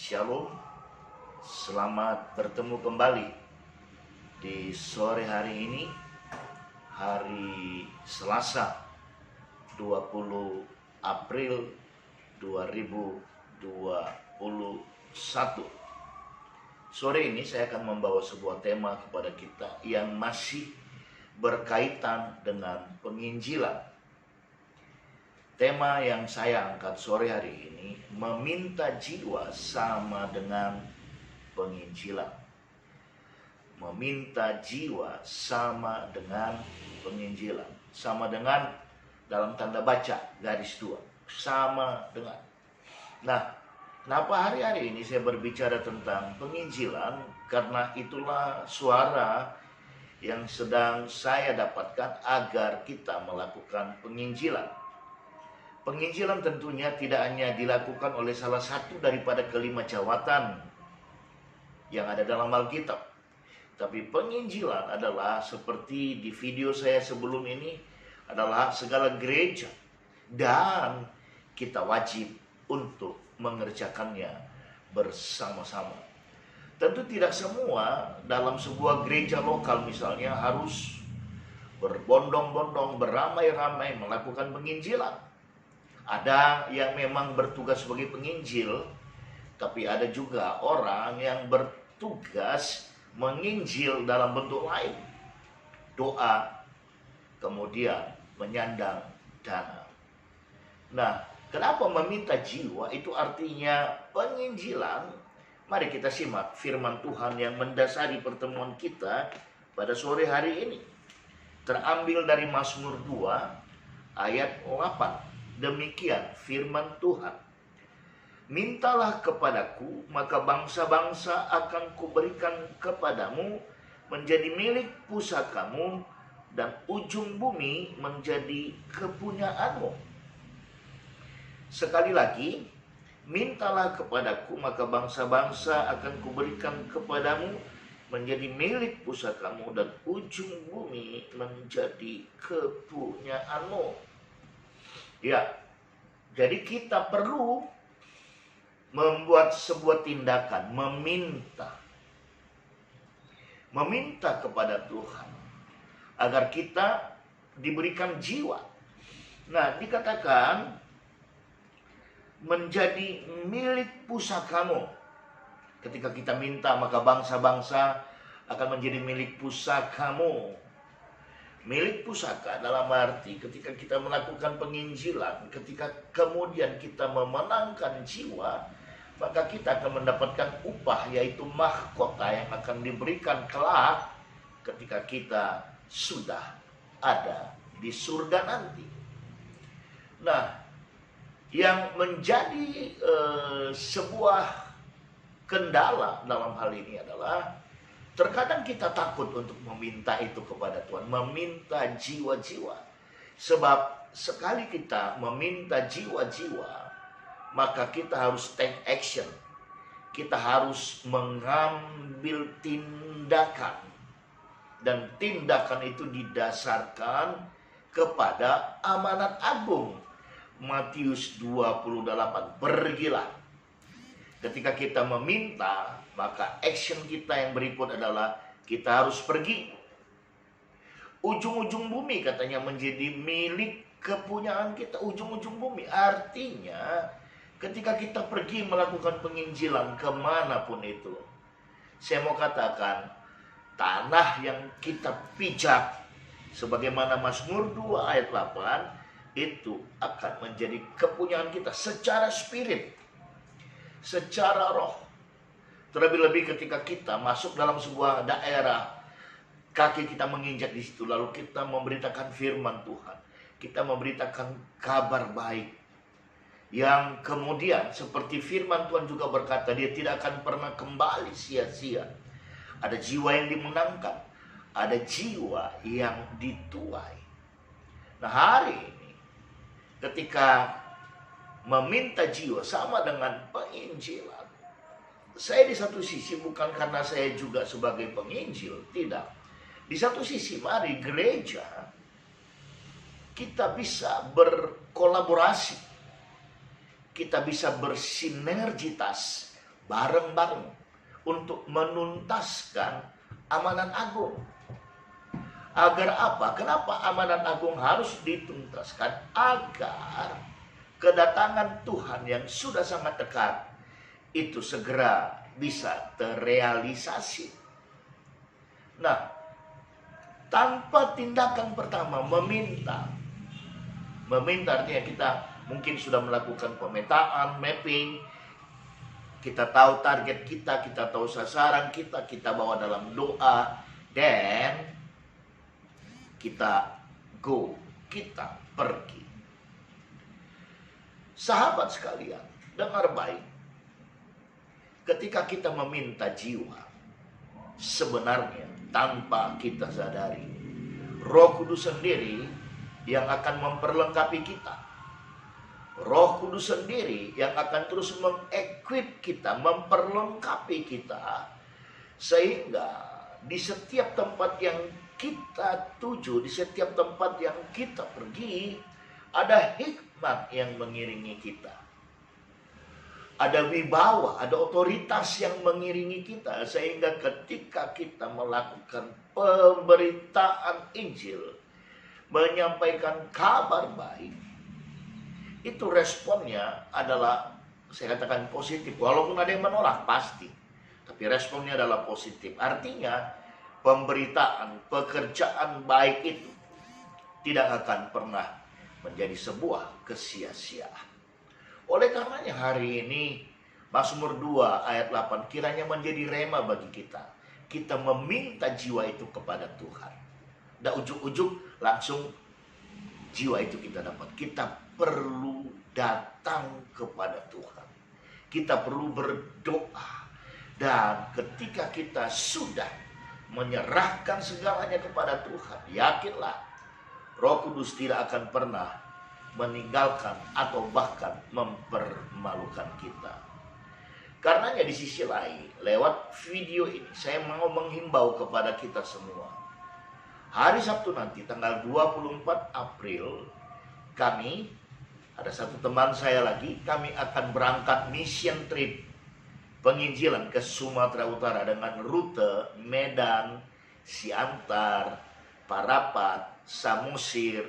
Shalom, selamat bertemu kembali di sore hari ini, hari Selasa 20 April 2021. Sore ini saya akan membawa sebuah tema kepada kita yang masih berkaitan dengan penginjilan. Tema yang saya angkat sore hari ini, meminta jiwa sama dengan penginjilan. Meminta jiwa sama dengan penginjilan. Sama dengan dalam tanda baca, garis 2. Sama dengan. Nah, kenapa hari-hari ini saya berbicara tentang penginjilan? Karena itulah suara yang sedang saya dapatkan agar kita melakukan penginjilan. Penginjilan tentunya tidak hanya dilakukan oleh salah satu daripada kelima jawatan yang ada dalam Alkitab. Tapi penginjilan adalah seperti di video saya sebelum ini, adalah segala gereja. Dan kita wajib untuk mengerjakannya bersama-sama. Tentu tidak semua dalam sebuah gereja lokal misalnya harus berbondong-bondong, beramai-ramai melakukan penginjilan. Ada yang memang bertugas sebagai penginjil, tapi ada juga orang yang bertugas menginjil dalam bentuk lain. Doa, kemudian menyandang dana. Nah, kenapa meminta jiwa? Itu artinya penginjilan. Mari kita simak firman Tuhan yang mendasari pertemuan kita pada sore hari ini. Terambil dari Mazmur 2 ayat 8. Demikian firman Tuhan. Mintalah kepadaku, maka bangsa-bangsa akan kuberikan kepadamu, menjadi milik pusakamu, dan ujung bumi menjadi kepunyaanmu. Sekali lagi, mintalah kepadaku, maka bangsa-bangsa akan kuberikan kepadamu, menjadi milik pusakamu, dan ujung bumi menjadi kepunyaanmu. Ya, jadi kita perlu membuat sebuah tindakan, meminta kepada Tuhan agar kita diberikan jiwa. Nah, dikatakan menjadi milik pusakamu. Ketika kita minta, maka bangsa-bangsa akan menjadi milik pusakamu. Milik pusaka dalam arti ketika kita melakukan penginjilan, ketika kemudian kita memenangkan jiwa, maka kita akan mendapatkan upah, yaitu mahkota yang akan diberikan kelak ketika kita sudah ada di surga nanti. Nah, yang menjadi sebuah kendala dalam hal ini adalah terkadang kita takut untuk meminta itu kepada Tuhan, meminta jiwa-jiwa. Sebab sekali kita meminta jiwa-jiwa, maka kita harus take action. Kita harus mengambil tindakan. Dan tindakan itu didasarkan kepada amanat agung. Matius 28, pergilah. Ketika kita meminta, maka action kita yang berikut adalah kita harus pergi. Ujung-ujung bumi katanya menjadi milik kepunyaan kita. Ujung-ujung bumi artinya ketika kita pergi melakukan penginjilan kemanapun itu, saya mau katakan tanah yang kita pijak sebagaimana Mazmur 2 ayat 8 itu akan menjadi kepunyaan kita secara spirit, secara roh. Terlebih-lebih ketika kita masuk dalam sebuah daerah, kaki kita menginjak di situ, lalu kita memberitakan firman Tuhan, kita memberitakan kabar baik, yang kemudian seperti firman Tuhan juga berkata, dia tidak akan pernah kembali sia-sia. Ada jiwa yang dimenangkan, ada jiwa yang dituai. Nah, hari ini ketika meminta jiwa sama dengan penginjilan, saya di satu sisi bukan karena saya juga sebagai penginjil, tidak. Di satu sisi mari gereja kita bisa berkolaborasi, kita bisa bersinergitas bareng-bareng untuk menuntaskan amanat agung. Agar apa? Kenapa amanat agung harus dituntaskan? Agar kedatangan Tuhan yang sudah sangat dekat itu segera bisa terrealisasi. Nah, tanpa tindakan pertama meminta artinya kita mungkin sudah melakukan pemetaan, mapping, kita tahu target kita tahu sasaran kita bawa dalam doa, dan kita kita pergi. Sahabat sekalian, dengar baik. Ketika kita meminta jiwa, sebenarnya tanpa kita sadari, Roh Kudus sendiri yang akan memperlengkapi kita. Roh Kudus sendiri yang akan terus mengequip kita, memperlengkapi kita, sehingga di setiap tempat yang kita tuju, di setiap tempat yang kita pergi, ada hikmat yang mengiringi kita. Ada wibawa, ada otoritas yang mengiringi kita, sehingga ketika kita melakukan pemberitaan Injil, menyampaikan kabar baik, itu responnya adalah, saya katakan positif. Walaupun ada yang menolak, pasti. Tapi responnya adalah positif. Artinya, pemberitaan, pekerjaan baik itu tidak akan pernah menjadi sebuah kesia-siaan. Oleh karenanya hari ini Mazmur 2 ayat 8 kiranya menjadi rema bagi kita. Kita meminta jiwa itu kepada Tuhan. Dan ujuk-ujuk langsung jiwa itu kita dapat. Kita perlu datang kepada Tuhan. Kita perlu berdoa. Dan ketika kita sudah menyerahkan segalanya kepada Tuhan, yakinlah Roh Kudus tidak akan pernah meninggalkan atau bahkan mempermalukan kita. Karenanya di sisi lain, lewat video ini saya mau menghimbau kepada kita semua. Hari Sabtu nanti tanggal 24 April, kami, ada satu teman saya lagi, kami akan berangkat mission trip penginjilan ke Sumatera Utara dengan rute Medan, Siantar, Parapat, Samosir,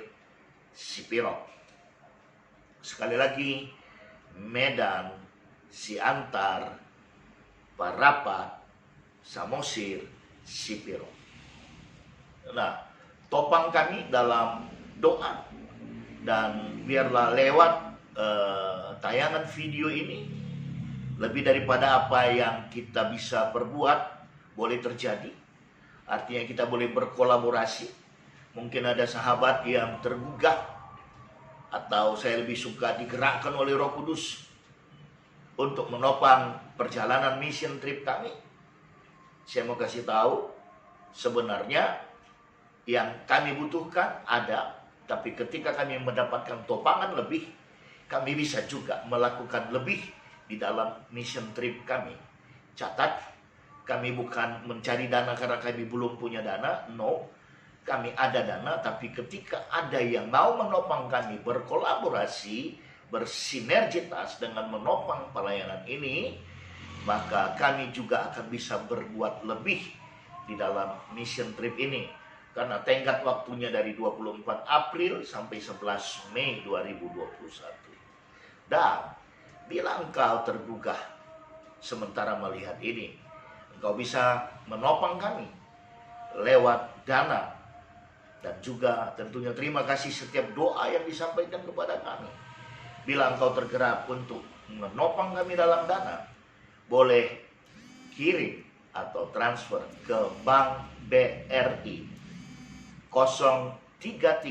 Sipirot. Sekali lagi, Medan, Siantar, Parapat, Samosir, Sipirot. Nah, topang kami dalam doa, dan biarlah lewat tayangan video ini, lebih daripada apa yang kita bisa perbuat boleh terjadi. Artinya kita boleh berkolaborasi. Mungkin ada sahabat yang tergugah, atau saya lebih suka digerakkan oleh Roh Kudus untuk menopang perjalanan mission trip kami. Saya mau kasih tahu, sebenarnya yang kami butuhkan ada, tapi ketika kami mendapatkan topangan lebih, kami bisa juga melakukan lebih di dalam mission trip kami. Catat, kami bukan mencari dana karena kami belum punya dana. No, kami ada dana, tapi ketika ada yang mau menopang kami, berkolaborasi, bersinergitas dengan menopang pelayanan ini, maka kami juga akan bisa berbuat lebih di dalam mission trip ini. Karena tenggat waktunya dari 24 April sampai 11 Mei 2021. Dan bila engkau tergugah sementara melihat ini, engkau bisa menopang kami lewat dana. Dan juga tentunya terima kasih setiap doa yang disampaikan kepada kami. Bila engkau tergerak untuk menopang kami dalam dana, boleh kirim atau transfer ke Bank BRI 0331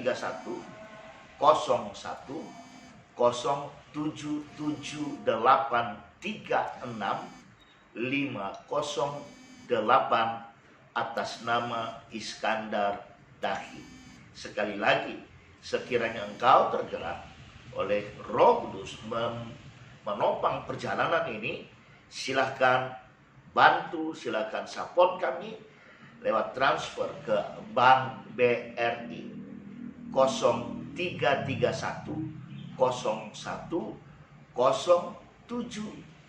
01 0778365008 atas nama Iskandar Dahi. Sekali lagi, sekiranya engkau tergerak oleh Roh Kudus menopang perjalanan ini, silahkan bantu, silahkan support kami lewat transfer ke Bank BRI 0331 01 07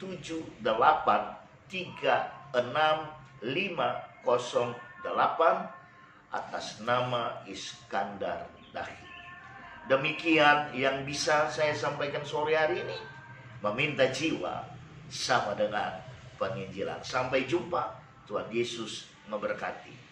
08 atas nama Iskandar Dahi. Demikian yang bisa saya sampaikan sore hari ini. Meminta jiwa sama dengan penginjilan. Sampai jumpa. Tuhan Yesus memberkati.